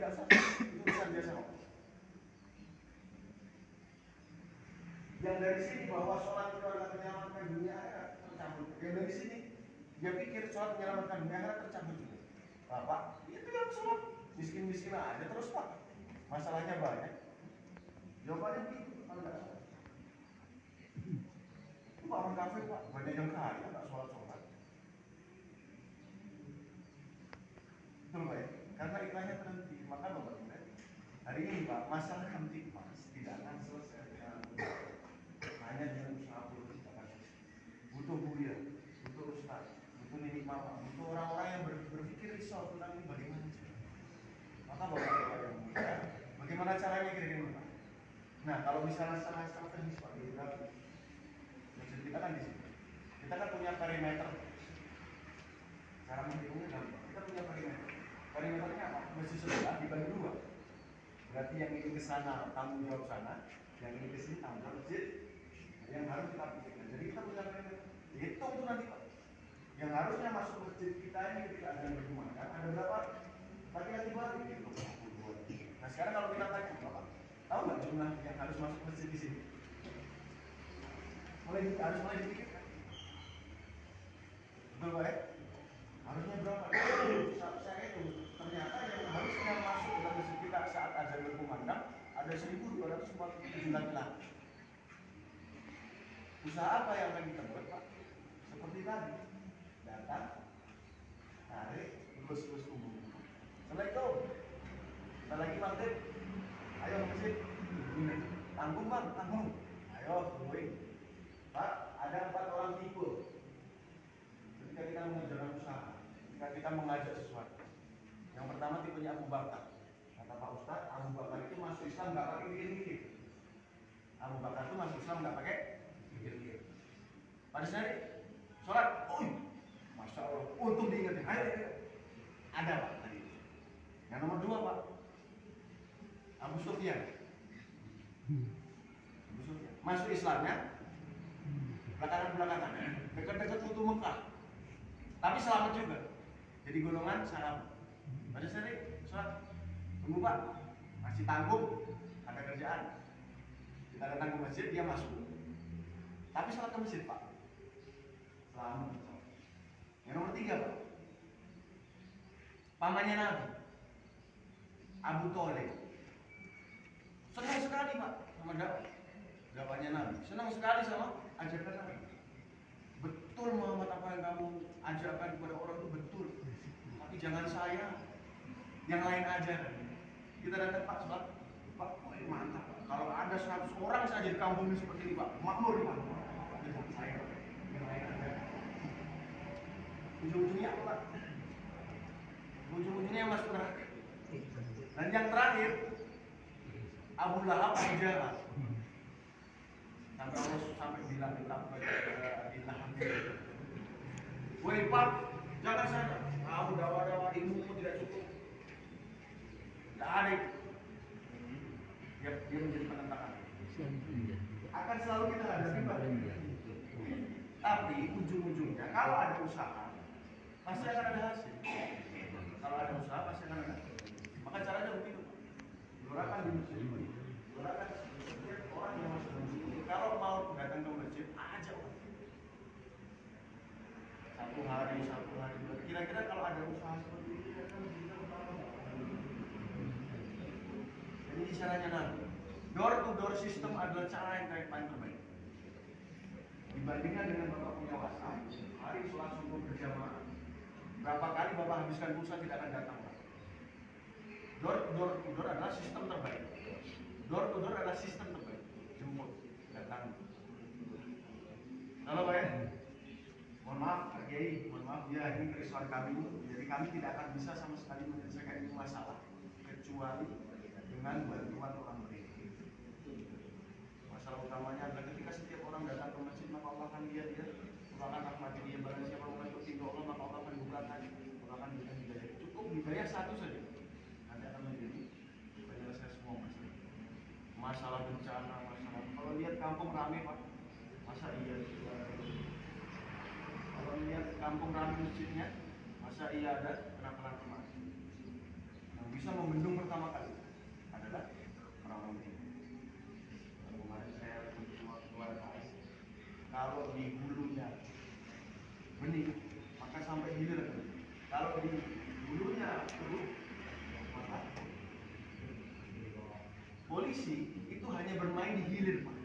tidak sah, itu urusan dia sama Allah. Yang dari sini bahwa sholat itu adalah menyelamatkan dunia akhirat tercampur. Yang dari sini dia pikir sholat menyelamatkan dunia akhirat tercampur juga. Bapak, itu yang sholat miskin-miskin aja terus Pak. Masalahnya banyak. Jawabannya begitu, kalau nggak sholat. Itu orang kafir Pak, banyak yang kaya nggak sholat. Betul Pak ya? Karena iklannya terhenti, maka Bapak ingat hari ini Pak, masalah kamtipmas tidak akan selesai dengan hanya dengan usaha politik tidak akan selesai. Butuh buya, butuh ustaz, butuh nenek mama, butuh orang-orang yang berpikir risau tentang ini bagaimana cara. Maka Bapak yang mulia, bagaimana caranya kira-kira Pak? Nah, kalau misalnya secara strategis Pak, geografi, maksud kita kan di sini. Kita kan punya perimeter. Cara menghitungnya gampang. Kita punya perimeter. Perimeternya apa? Masjid sebelah dibagi dua. Berarti yang ini ke sana tanggung jawab sana, yang ini ke sini tanggung jawab masjid. Yang harus kita pikirkan. Jadi kita punya perimeter. Hitung tuh nanti Pak. Yang harusnya masuk masjid kita ini ketika ada yang berkumandang, ada berapa? Laki-laki baru gitu. Nah sekarang kalau kita tanya Bapak, tahu nggak jumlah yang harus masuk masjid di sini? Harus mulai dipikirkan. Betul Pak ya? Harusnya berapa? Saya itu ternyata yang harusnya masuk dalam masjid kita saat azan berkumandang ada 1.247 laki-laki. Usaha apa yang akan kita buat Pak? Seperti tadi, datang, tarik, lulus umum. Assalamualaikum. Kita lagi maghrib. Ayo ke masjid. Tanggung Bang, tanggung. Ayo tungguin. Pak, ada 4 orang tipe. Ketika kita mengerjakan usaha, ketika kita mengajak sesuatu. Yang pertama tipenya Abu Bakar. Kata Pak Ustadz, Abu Bakar itu masuk Islam nggak pakai mikir-mikir. Abu Bakar itu masuk Islam nggak pakai mikir-mikir. Pada sehari, sholat, masya Allah, untung diingetin. Ayo. Ada Pak tadi. Yang nomor 2 Pak, Abu Sufyan. Masuk Islamnya belakangan, dekat-dekat Futu Mekah. Tapi selamat juga. Jadi golongan salam. Pada sehari, sholat, tunggu Pak, masih tanggung, ada kerjaan. Kita datang ke masjid, dia masuk. Tapi sholat ke masjid Pak, selamat. Yang nomor 3 Pak, pamannya Nabi, Abu Thalib. Senang sekali Pak sama dakwahnya Nabi. Senang sekali sama ajakan Nabi. Betul Muhammad apa yang kamu ajarkan kepada orang itu betul. Tapi jangan saya, yang lain aja. Kita datang Pak, sholat, Pak, mantap Pak. Kalau ada 100 orang saja di kampung ini seperti ini Pak, makmur Pak. Jangan saya, yang lain aja. Ujung-ujungnya apa Pak? Ujung-ujungnya masuk neraka. Dan yang terakhir, Abu Lahab Abu Jahal. Sampai Allah sampai bilang woi Pak, jangan saja. Kamu dakwah ilmu tidak cukup. Tidak ada itu. Dia menjadi penentangan. Akan selalu kita hadapi Pak. Tapi ujung-ujungnya kalau ada usaha, pasti akan ada hasil. Kalau ada usaha pasti akan ada. Maka caranya begitu Pak. Gelorakan di masjid. Gelorakan setiap orang yang masuk ke masjid. Kalau mau datang ke masjid, ajak orang. Satu hari. Kira-kira kalau ada usaha seperti ini, akan bisa jadi caranya Nabi. Door to door system adalah cara yang paling terbaik. Dibandingkan dengan Bapak punya WhatsApp, hari sholat subuh berjamaah, berapa kali Bapak habiskan pulsa tidak akan datang. Door to door adalah sistem terbaik. Door to door adalah sistem terbaik. Jemput, datang. Halo Pak ya? Mohon maaf Pak Kiai, mohon maaf ya, ini keresahan kami. Jadi kami tidak akan bisa sama sekali menyelesaikan ini masalah kecuali dengan bantuan orang beriman. Masalah utamanya adalah ketika setiap orang datang ke masjid, maka Allah akan lihat dia, Allah akan rahmati dia. Barang siapa membantu pintu Allah, maka Allah akan bukakan, Allah akan berikan hidayah. Cukup hidayah satu saja, nanti akan menjadi penyelesaian semua masalah. Masalah bencana, masalah. Kalau lihat kampung ramai Pak, masa iya? Kalau lihat kampung ramai masjidnya, masa iya ada kenakalan kemarin? Yang bisa bisa membendung pertama kali adalah Merapen Timur. Kemarin saya keluar KS, kalau di hulunya bening, maka sampai hilir bening. Kalau di hulunya keruh, maka polisi itu hanya bermain di hilir, Pak.